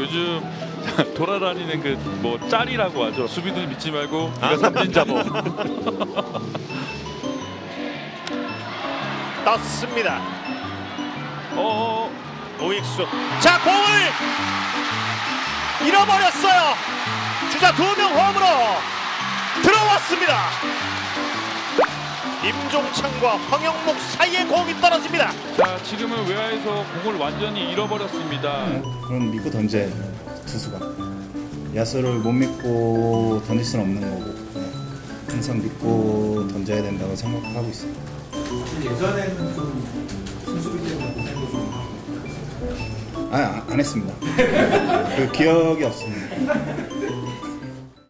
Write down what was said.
요즘 돌아다니는 그 뭐 짤이라고 하죠. 수비들 믿지 말고 네가 삼진 잡어. 떴습니다. 우익수. 자, 공을 잃어버렸어요. 주자 2명 홈으로 들어왔습니다. 임종창과 황영목 사이에 공이 떨어집니다. 자, 지금은 외야에서 공을 완전히 잃어버렸습니다. 그럼 믿고 던져야 돼요. 투수가 야수를 못 믿고 던질 수는 없는 거고 항상 믿고 던져야 된다고 생각하고 있어요. 예전에는 좀 순수비 때문에 고생도 좀 하고 안 했습니다. 그 기억이 없습니다.